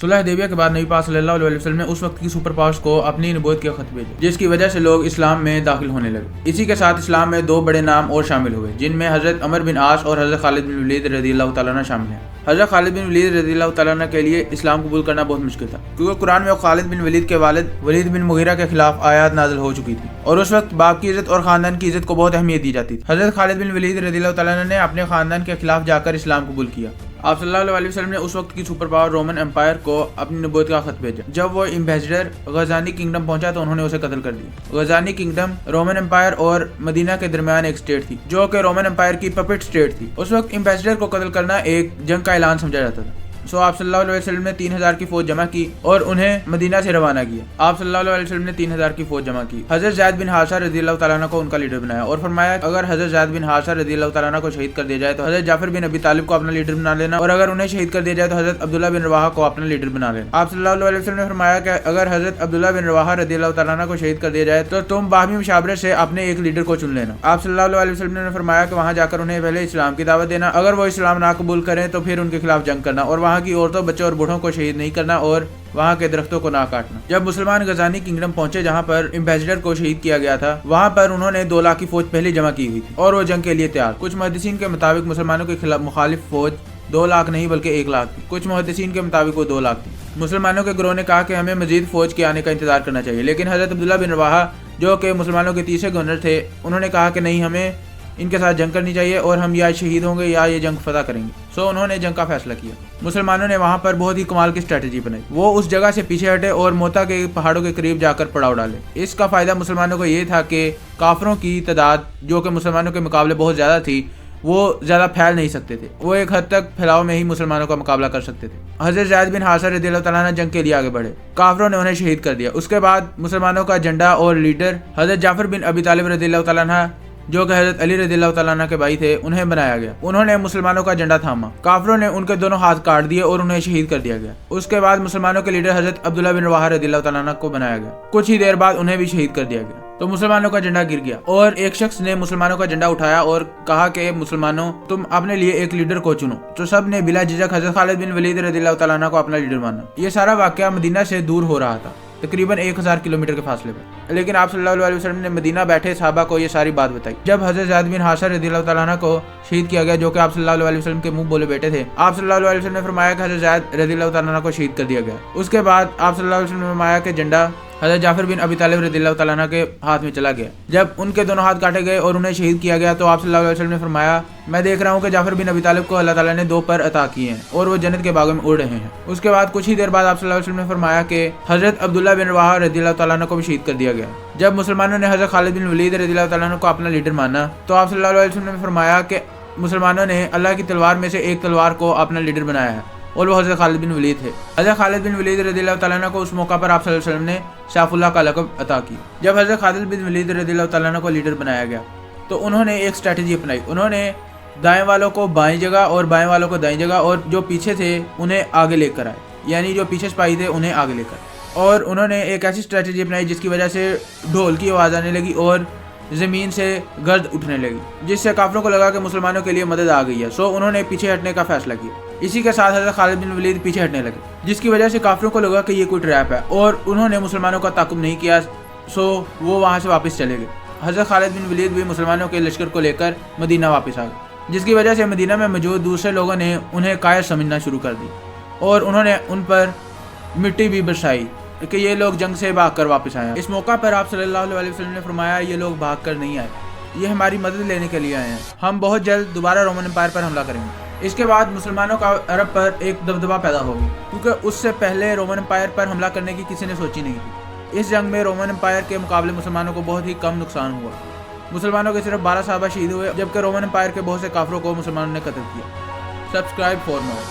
सुलह हुदैबिया के बाद नबी पाक सल्लल्लाहु अलैहि वसल्लम ने उस वक्त की सुपर पावर्स को अपनी नबूवत के खत भेजे, जिसकी वजह से लोग इस्लाम में दाखिल होने लगे। इसी के साथ इस्लाम में दो बड़े नाम और शामिल हुए, जिनमें हज़रत अमर बिन आस और हज़रत खालिद बिन वलीद रज़ियल्लाहु तआला अन्हु शामिल हैं। हज़रत खालिद बिन वलीद रज़ियल्लाहु तआला अन्हु के लिए इस्लाम कबूल करना बहुत मुश्किल था, क्योंकि कुरान में खालिद बिन वलीद के वालिद वलीद बिन मुगीरा के खिलाफ आयत नाज़िल हो चुकी थी और उस वक्त बाप की इज्जत और खानदान की इज्जत को बहुत अहमियत दी जाती थी। हज़रत खालिद बिन वलीद रज़ियल्लाहु तआला अन्हु ने अपने खानदान के खिलाफ जाकर इस्लाम कबूल किया। आप सल्लल्लाहु अलैहि वसल्लम ने उस वक्त की सुपर पावर रोमन एम्पायर को अपनी नबूवत का खत भेजा। जब वो एम्बेसडर गज़ानी किंगडम पहुंचा तो उन्होंने उसे कत्ल कर दिया। गज़ानी किंगडम रोमन एम्पायर और मदीना के दरमियान एक स्टेट थी, जो कि रोमन एम्पायर की पपेट स्टेट थी। उस वक्त एम्बेसडर को कत्ल करना एक जंग का ऐलान समझा जाता था। आप सल्लल्लाहु अलैहि वसल्लम ने 3000 की फौज जमा की और उन्हें मदीना से रवाना किया। आप सल्लल्लाहु अलैहि वसल्लम ने 3000 की फौज जमा की। हज़रत ज़ैद बिन हारिसा रज़ियल्लाहु तआला अन्हु को उनका लीडर बनाया और फरमाया, अगर हज़रत ज़ैद बिन हारिसा रज़ियल्लाहु तआला अन्हु को शहीद कर दिया जाए तो हज़रत जाफर बिन अबी तालिब को अपना लीडर बना लेना, और अगर उन्हें शहीद कर दिया जाए तो हज़रत अब्दुल्ला बिन रवाहा को अपना लीडर बना लेना। आप सल्लल्लाहु अलैहि वसल्लम ने फरमाया कि अगर हज़रत अब्दुल्ला बिन रवाहा रज़ियल्लाहु तआला अन्हु को शहीद कर दिया जाए तो तुम बाहमी मुशावरे से अपने एक लीडर को चुन लेना। आप सल्लल्लाहु अलैहि वसल्लम ने फरमाया कि वहाँ जाकर उन्हें पहले इस्लाम की दावत देना, अगर वो इस्लाम ना कबूल करें तो फिर उनके खिलाफ जंग करना और वहाँ की औरतों, बच्चों और बूढ़ों को शहीद नहीं करना और वहाँ के दरख्तों को ना काटना। जब मुसलमान गज़ानी किंगडम पहुंचे, जहाँ पर एम्बेसडर को शहीद किया गया था, वहाँ पर उन्होंने 2 लाख की फौज पहले जमा की हुई थी और वो जंग के लिए तैयार। कुछ मुहद्दिसीन के मुताबिक मुसलमानों के खिलाफ मुखालिफ फौज 2 लाख नहीं बल्कि 1 लाख थी। कुछ मुहद्दिसीन के मुताबिक वो 2 लाख थी। मुसलमानों के गिरोह ने कहा कि हमें मजीद फौज के आने का इंतजार करना चाहिए, लेकिन हज़रत अब्दुल्ला बिन रवाहा, जो कि मुसलमानों के तीसरे गवर्नर थे, उन्होंने कहा कि नहीं, हमें इनके साथ जंग करनी चाहिए और हम या शहीद होंगे या ये जंग फतह करेंगे। उन्होंने जंग का फैसला किया। मुसलमानों ने वहाँ पर बहुत ही कमाल की स्ट्रेटजी बनाई। वो उस जगह से पीछे हटे और मोता के पहाड़ों के करीब जाकर पड़ाव डाले। इसका फायदा मुसलमानों को ये था कि काफरों की तादाद, जो कि मुसलमानों के मुकाबले बहुत ज़्यादा थी, वो ज़्यादा फैल नहीं सकते थे। वो एक हद तक फैलाव में ही मुसलमानों का मुकाबला कर सकते थे। हज़रत ज़ैद बिन हारिसा रज़ियल्लाहु तआला अन्हु जंग के लिए आगे बढ़े। काफरों ने उन्हें शहीद कर दिया। उसके बाद मुसलमानों का झंडा और लीडर हज़रत जाफर बिन अबी तालिब रज़ियल्लाहु तआला अन्हु, जो कि हज़रत अली रज़ियल्लाहु तआला अन्हु के भाई थे, उन्हें बनाया गया। उन्होंने मुसलमानों का झंडा थामा। काफरों ने उनके दोनों हाथ काट दिए और उन्हें शहीद कर दिया गया। उसके बाद मुसलमानों के लीडर हज़रत अब्दुल्ला बिन रवाहा रज़ियल्लाहु तआला अन्हु को बनाया गया। कुछ ही देर बाद उन्हें भी शहीद कर दिया गया। तो मुसलमानों का झंडा गिर गया और एक शख्स ने मुसलमानों का झंडा उठाया और कहा कि मुसलमानों, तुम अपने लिए एक लीडर को चुनो। तो सब ने बिला झिझक हज़रत खालिद बिन वलीद रज़ियल्लाहु तआला अन्हु को अपना लीडर माना। ये सारा वाक़या मदीना से दूर हो रहा था, तकरीबन 1000 किलोमीटर के फासले पर। लेकिन आप सल्लल्लाहु अलैहि वसल्लम ने मदीना बैठे सहाबा को ये सारी बात बताई। जब हज़रत ज़ैद बिन हारिसा रज़ियल्लाहु तआला अन्हु को शहीद किया गया, जो कि आप सल्लल्लाहु अलैहि वसल्लम के मुंह बोले बेटे थे, आप सल्लल्लाहु अलैहि वसल्लम ने फरमाया कि हज़रत ज़ैद रज़ियल्लाहु तआला अन्हु को शहीद कर दिया गया। उसके बाद आप सल्लल्लाहु अलैहि वसल्लम ने फरमाया कि झंडा हज़रत जाफर बिन अबी तालिब रज़ियल्लाहु तआला अन्हु के हाथ में चला गया। जब उनके दोनों हाथ काटे गए और उन्हें शहीद किया गया तो आप सल्लल्लाहु अलैहि वसल्लम ने फरमाया, मैं देख रहा हूँ कि जाफर बिन अबी तालिब को अल्लाह ताला ने 2 पर अता किए हैं और वो जन्नत के बागों में उड़ रहे हैं। उसके बाद कुछ ही देर बाद आप सल्लल्लाहु अलैहि वसल्लम ने फरमाया कि हज़रत अब्दुल्ला बिन रवाहा रज़ियल्लाहु तआला अन्हु को भी शहीद कर दिया गया। जब मुसलमानों ने हज़रत खालिद बिन वलीद रज़ियल्लाहु तआला अन्हु को अपना लीडर माना तो आप सल्लल्लाहु अलैहि वसल्लम ने फरमाया कि मुसलमानों ने अल्लाह की तलवार में से एक तलवार को अपना लीडर बनाया है और वो हज़रत खालिद बिन वलीद थे। हज़रत खालिद बिन वलीद रज़ियल्लाहु तआला अन्हु को उस मौका पर आप सल्लल्लाहु अलैहि वसल्लम ने शाफुल्लाह का लक़ब अता की। जब हज़रत खालिद बिन वलीद रज़ियल्लाहु तआला अन्हु को लीडर बनाया गया तो उन्होंने एक स्ट्रेटजी अपनाई। उन्होंने दाएं वालों को बाएं जगह और बाएं वालों को दाएं जगह और जो पीछे थे उन्हें आगे लेकर आए, यानी जो पीछे सिपाही थे उन्हें आगे लेकर। और उन्होंने एक ऐसी स्ट्रेटजी अपनाई जिसकी वजह से ढोल की आवाज़ आने लगी और ज़मीन से गर्द उठने लगी, जिससे काफिरों को लगा कि मुसलमानों के लिए मदद आ गई है। उन्होंने पीछे हटने का फैसला किया। इसी के साथ हज़रत खालिद बिन वलीद पीछे हटने लगे, जिसकी वजह से काफिरों को लगा कि ये कोई ट्रैप है और उन्होंने मुसलमानों का ताक़ुब नहीं किया। वो वहाँ से वापस चले गए। हज़रत खालिद बिन वलीद भी मुसलमानों के लश्कर को लेकर मदीना वापस आ गए, जिसकी वजह से मदीना में मौजूद दूसरे लोगों ने उन्हें कायर समझना शुरू कर दी और उन्होंने उन पर मिट्टी भी बरसाई कि ये लोग जंग से भाग कर वापस आए। इस मौका पर आप सल्लल्लाहु अलैहि वसल्लम ने फरमाया, ये लोग भाग कर नहीं आए, ये हमारी मदद लेने के लिए आए हैं। हम बहुत जल्द दोबारा रोमन एम्पायर पर हमला करेंगे। इसके बाद मुसलमानों का अरब पर एक दबदबा पैदा हो गया, क्योंकि उससे पहले रोमन एम्पायर पर हमला करने की किसी ने सोची नहीं थी। इस जंग में रोमन एम्पायर के मुकाबले मुसलमानों को बहुत ही कम नुकसान हुआ। मुसलमानों के सिर्फ 12 सहाबा शहीद हुए, जबकि रोमन एम्पायर के बहुत से काफिरों को मुसलमानों ने कत्ल किया। Subscribe for more.